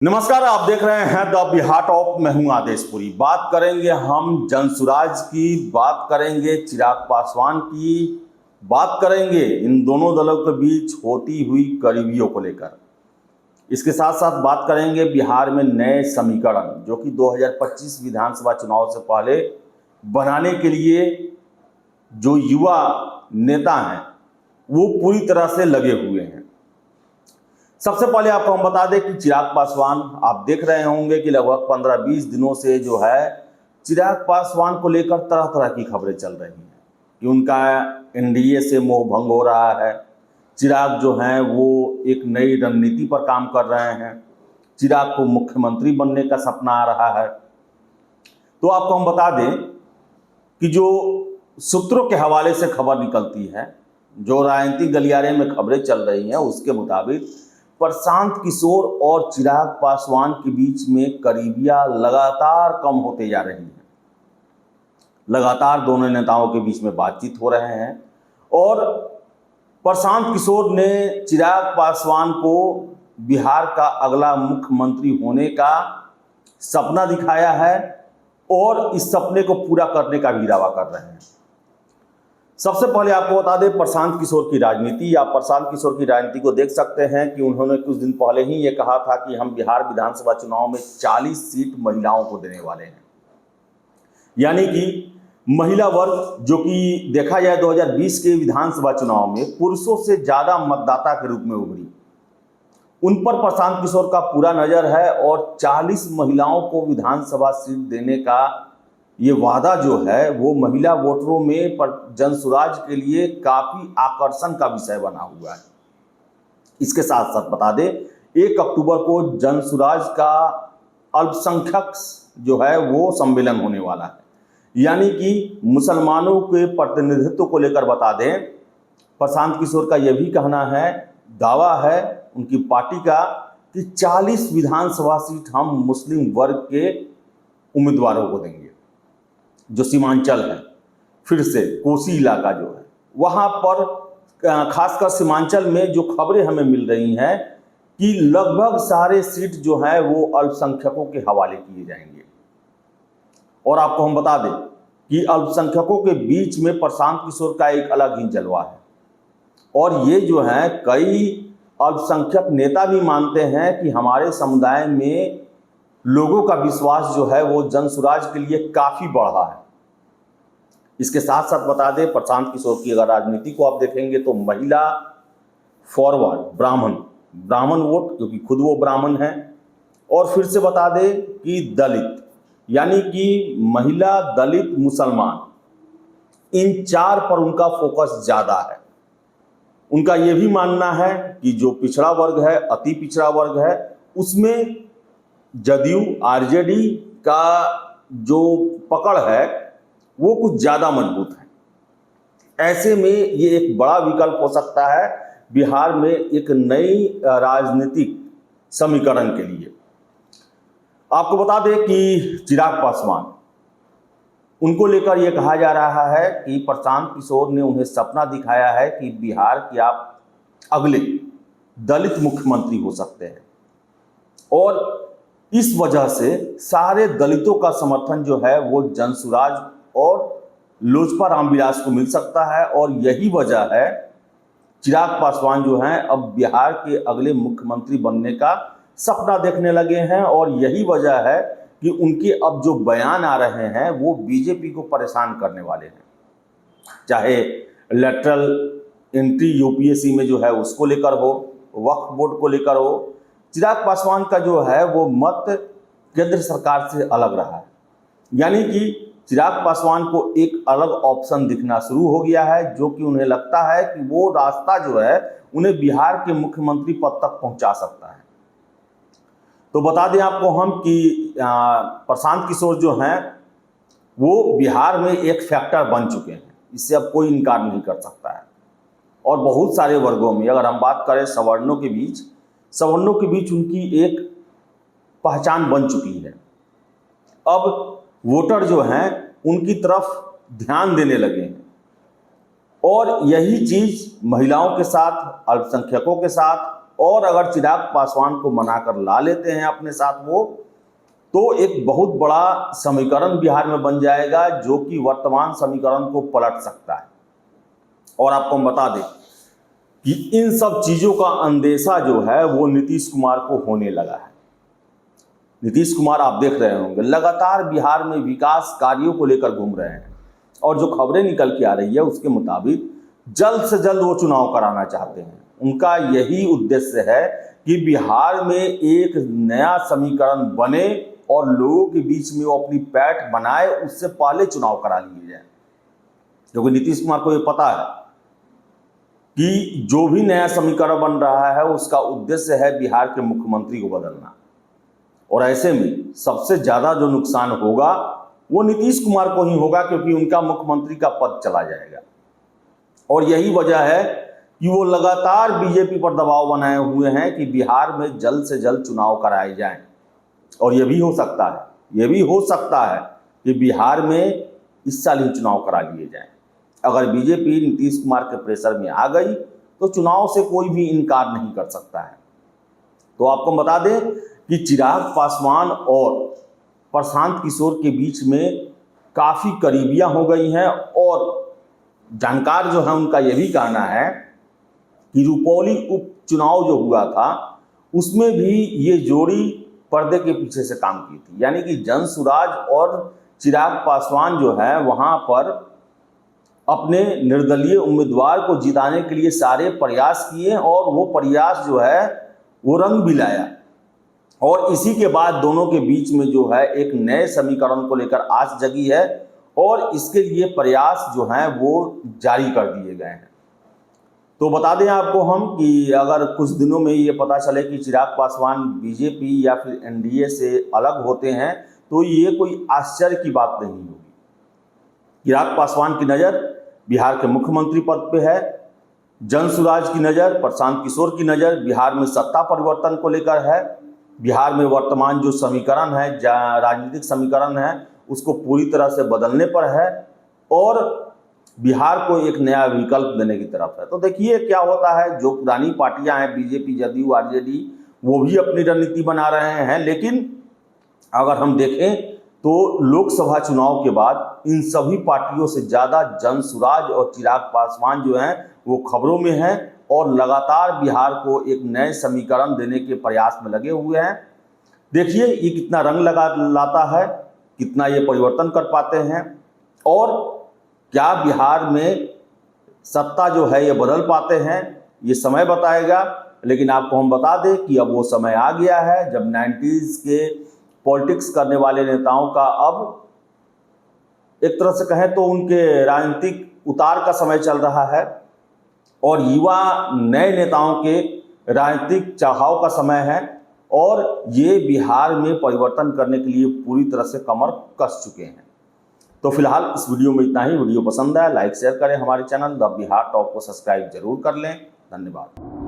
नमस्कार, आप देख रहे हैं द बिहार टॉप। मैं हूं आदेशपुरी। बात करेंगे हम जनसुराज की, बात करेंगे चिराग पासवान की, बात करेंगे इन दोनों दलों के बीच होती हुई करीबियों को लेकर। इसके साथ साथ बात करेंगे बिहार में नए समीकरण जो कि 2025 विधानसभा चुनाव से पहले बनाने के लिए जो युवा नेता हैं वो पूरी तरह से लगे हुए हैं। सबसे पहले आपको हम बता दें कि चिराग पासवान, आप देख रहे होंगे कि लगभग 15-20 दिनों से जो है चिराग पासवान को लेकर तरह तरह की खबरें चल रही हैं कि उनका एनडीए से मोह भंग हो रहा है। चिराग जो हैं वो एक नई रणनीति पर काम कर रहे हैं। चिराग को मुख्यमंत्री बनने का सपना आ रहा है। तो आपको हम बता दें कि जो सूत्रों के हवाले से खबर निकलती है, जो राजनीतिक गलियारे में खबरें चल रही हैं, उसके मुताबिक प्रशांत किशोर और चिराग पासवान के बीच में करीबियां लगातार कम होते जा रही हैं। लगातार दोनों नेताओं के बीच में बातचीत हो रहे हैं और प्रशांत किशोर ने चिराग पासवान को बिहार का अगला मुख्यमंत्री होने का सपना दिखाया है और इस सपने को पूरा करने का भी दावा कर रहे हैं। सबसे पहले आपको बता दें प्रशांत किशोर की राजनीति। आप प्रशांत किशोर की राजनीति को देख सकते हैं कि उन्होंने कुछ दिन पहले ही ये कहा था कि हम बिहार विधानसभा चुनाव में 40 सीट महिलाओं को देने वाले हैं। यानी कि महिला वर्ग जो कि देखा जाए 2020 के विधानसभा चुनाव में पुरुषों से ज्यादा मतदाता के रूप में उभरी, उन पर प्रशांत किशोर का पूरा नजर है और 40 महिलाओं को विधानसभा सीट देने का ये वादा जो है वो महिला वोटरों में जनसुराज के लिए काफी आकर्षण का विषय बना हुआ है। इसके साथ साथ बता दें 1 अक्टूबर को जनसुराज का अल्पसंख्यक जो है वो सम्मेलन होने वाला है। यानी कि मुसलमानों के प्रतिनिधित्व को लेकर बता दें प्रशांत किशोर का यह भी कहना है, दावा है उनकी पार्टी का कि 40 विधानसभा सीट हम मुस्लिम वर्ग के उम्मीदवारों को देंगे। जो सीमांचल है, फिर से कोसी इलाका जो है वहाँ पर खासकर सीमांचल में जो खबरें हमें मिल रही हैं कि लगभग सारे सीट जो हैं वो अल्पसंख्यकों के हवाले किए जाएंगे। और आपको हम बता दें कि अल्पसंख्यकों के बीच में प्रशांत किशोर का एक अलग ही जलवा है और ये जो है कई अल्पसंख्यक नेता भी मानते हैं कि हमारे समुदाय में लोगों का विश्वास जो है वो जनसुराज के लिए काफी बढ़ा है। इसके साथ साथ बता दें प्रशांत किशोर की अगर राजनीति को आप देखेंगे तो महिला फॉरवर्ड, ब्राह्मण वोट, क्योंकि खुद वो ब्राह्मण हैं, और फिर से बता दें कि दलित, यानी कि महिला, दलित, मुसलमान, इन 4 पर उनका फोकस ज्यादा है। उनका ये भी मानना है कि जो पिछड़ा वर्ग है, अति पिछड़ा वर्ग है, उसमें जदयू आरजेडी का जो पकड़ है वो कुछ ज्यादा मजबूत है। ऐसे में ये एक बड़ा विकल्प हो सकता है बिहार में एक नई राजनीतिक समीकरण के लिए। आपको बता दें कि चिराग पासवान, उनको लेकर यह कहा जा रहा है कि प्रशांत किशोर ने उन्हें सपना दिखाया है कि बिहार के आप अगले दलित मुख्यमंत्री हो सकते हैं और इस वजह से सारे दलितों का समर्थन जो है वो जनसुराज और लोजपा रामविलास को मिल सकता है। और यही वजह है चिराग पासवान जो हैं अब बिहार के अगले मुख्यमंत्री बनने का सपना देखने लगे हैं और यही वजह है कि उनके अब जो बयान आ रहे हैं वो बीजेपी को परेशान करने वाले हैं। चाहे लेटरल एंट्री यूपीएससी में जो है उसको लेकर हो, वक्फ बोर्ड को लेकर हो, चिराग पासवान का जो है वो मत केंद्र सरकार से अलग रहा है। यानी कि चिराग पासवान को एक अलग ऑप्शन दिखना शुरू हो गया है, जो कि उन्हें लगता है कि वो रास्ता जो है उन्हें बिहार के मुख्यमंत्री पद तक पहुंचा सकता है। तो बता दें आपको हम कि प्रशांत किशोर जो हैं वो बिहार में एक फैक्टर बन चुके हैं, इससे अब कोई इनकार नहीं कर सकता है। और बहुत सारे वर्गों में अगर हम बात करें सवर्णों के बीच उनकी एक पहचान बन चुकी है। अब वोटर जो हैं उनकी तरफ ध्यान देने लगे हैं और यही चीज महिलाओं के साथ, अल्पसंख्यकों के साथ और अगर चिराग पासवान को मनाकर ला लेते हैं अपने साथ वो, तो एक बहुत बड़ा समीकरण बिहार में बन जाएगा जो कि वर्तमान समीकरण को पलट सकता है। और आपको हम बता दें कि इन सब चीजों का अंदेशा जो है वो नीतीश कुमार को होने लगा है। नीतीश कुमार आप देख रहे होंगे लगातार बिहार में विकास कार्यों को लेकर घूम रहे हैं और जो खबरें निकल के आ रही है उसके मुताबिक जल्द से जल्द वो चुनाव कराना चाहते हैं। उनका यही उद्देश्य है कि बिहार में एक नया समीकरण बने और लोगों के बीच में वो अपनी पैठ बनाए, उससे पहले चुनाव करा लिए जाए। क्योंकि नीतीश कुमार को ये पता है कि जो भी नया समीकरण बन रहा है उसका उद्देश्य है बिहार के मुख्यमंत्री को बदलना, और ऐसे में सबसे ज्यादा जो नुकसान होगा वो नीतीश कुमार को ही होगा, क्योंकि उनका मुख्यमंत्री का पद चला जाएगा। और यही वजह है कि वो लगातार बीजेपी पर दबाव बनाए हुए हैं कि बिहार में जल्द से जल्द चुनाव कराए जाएं। और ये भी हो सकता है कि बिहार में इस साल ही चुनाव करा लिए जाएं। अगर बीजेपी नीतीश कुमार के प्रेशर में आ गई तो चुनाव से कोई भी इनकार नहीं कर सकता है। तो आपको बता दें कि चिराग पासवान और प्रशांत किशोर के बीच में काफ़ी करीबियां हो गई हैं, और जानकार जो है उनका यह भी कहना है कि रुपौली उपचुनाव जो हुआ था उसमें भी ये जोड़ी पर्दे के पीछे से काम की थी। यानी कि जनसुराज और चिराग पासवान जो है वहां पर अपने निर्दलीय उम्मीदवार को जिताने के लिए सारे प्रयास किए, और वो प्रयास जो है वो रंग भी लाया। और इसी के बाद दोनों के बीच में जो है एक नए समीकरण को लेकर आस जगी है, और इसके लिए प्रयास जो हैं वो जारी कर दिए गए हैं। तो बता दें आपको हम कि अगर कुछ दिनों में ये पता चले कि चिराग पासवान बीजेपी या फिर एनडीए से अलग होते हैं तो ये कोई आश्चर्य की बात नहीं होगी। चिराग पासवान की नज़र बिहार के मुख्यमंत्री पद पे है, जनसुराज की नज़र, प्रशांत किशोर की नज़र बिहार में सत्ता परिवर्तन को लेकर है। बिहार में वर्तमान जो समीकरण है, राजनीतिक समीकरण है, उसको पूरी तरह से बदलने पर है, और बिहार को एक नया विकल्प देने की तरफ है। तो देखिए क्या होता है। जो पुरानी पार्टियां हैं बीजेपी, जदयू, आरजेडी, वो भी अपनी रणनीति बना रहे हैं, लेकिन अगर हम देखें तो लोकसभा चुनाव के बाद इन सभी पार्टियों से ज़्यादा जनसुराज और चिराग पासवान जो हैं वो खबरों में हैं, और लगातार बिहार को एक नए समीकरण देने के प्रयास में लगे हुए हैं। देखिए ये कितना रंग लाता है, कितना ये परिवर्तन कर पाते हैं, और क्या बिहार में सत्ता जो है ये बदल पाते हैं, ये समय बताएगा। लेकिन आपको हम बता दें कि अब वो समय आ गया है जब 90s के पॉलिटिक्स करने वाले नेताओं का अब एक तरह से कहें तो उनके राजनीतिक उतार का समय चल रहा है, और युवा नए नेताओं के राजनीतिक चढ़ाव का समय है, और ये बिहार में परिवर्तन करने के लिए पूरी तरह से कमर कस चुके हैं। तो फिलहाल इस वीडियो में इतना ही। वीडियो पसंद आया लाइक शेयर करें, हमारे चैनल द बिहार टॉप को सब्सक्राइब जरूर कर लें। धन्यवाद।